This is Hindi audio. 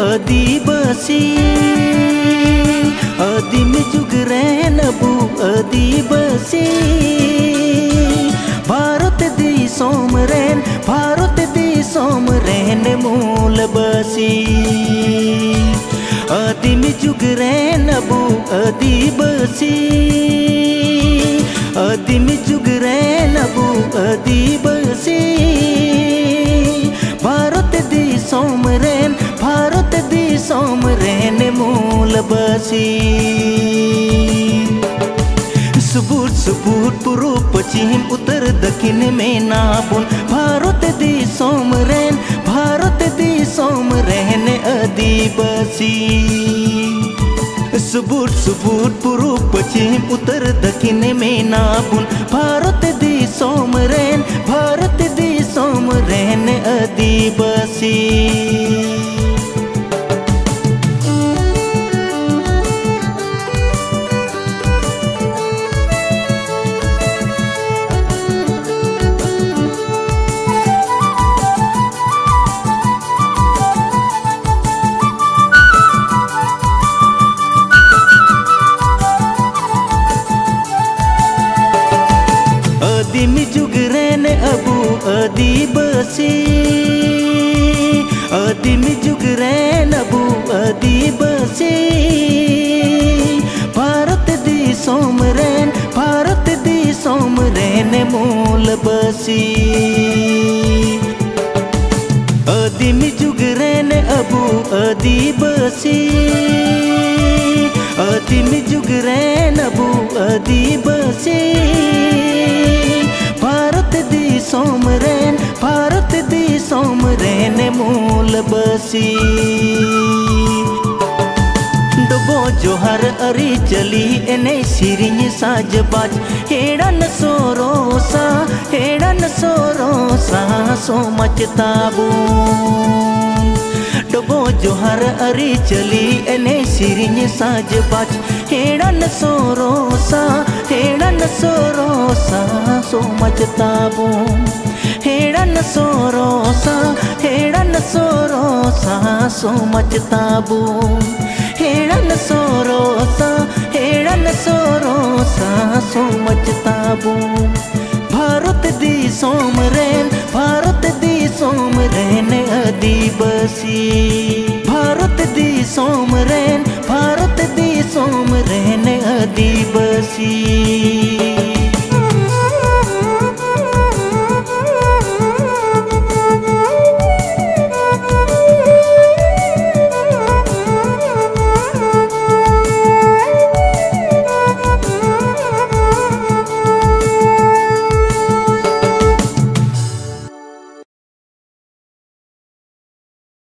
आदिवासी आदिम जुग रैन अबू आदिवासी भारत दी सोमरेन भारत दी सोमरेन मूलवासी आदिम जुग रैन अबू आदिवासी आदिम जुग रैन अबू आदिवासी भारत दी सोमरेन भारत दी सोमरेन मूलवासी सुबूत सुबूत पूर्व पश्चिम उत्तर दक्षिण में नाबुन भारत दी सोमरेन भारत दी सोमरेन आदिवासी सुबूत सुबूत पूर्व पश्चिम उत्तर दक्षिण में नाबुन भारत दी सोमरेन भारत दी सोमरेन आदिवासी आदिम जुग रैन अबू आदिवासी आदिम जुग रैन अबू आदिवासी भारत दी सोमरेन भारत दी सोमरेन मूलवासी आदिम जुग रैन अबू आदिवासी आदिम जुग रैन अबू आदिवासी भारत दी सोमरेन भारत दी सोमरेन मूलवासी डबो जोहर अरी चली एने सिरिंज साज बाज हेड़न सोरोसा सो मचताबू डबो जोहर अरी चली एने सिरिंज साज बाज हेड़न सोरोसा सो मचताबू हेड़न सोरोसा सो मचताबू हेड़न सोरोसा सो मचताबू भारत दी सोमरेन भारत दी सोमरेन आदिवासी भारत दी सोमरेन भारत दी सोमरेन आदिवासी।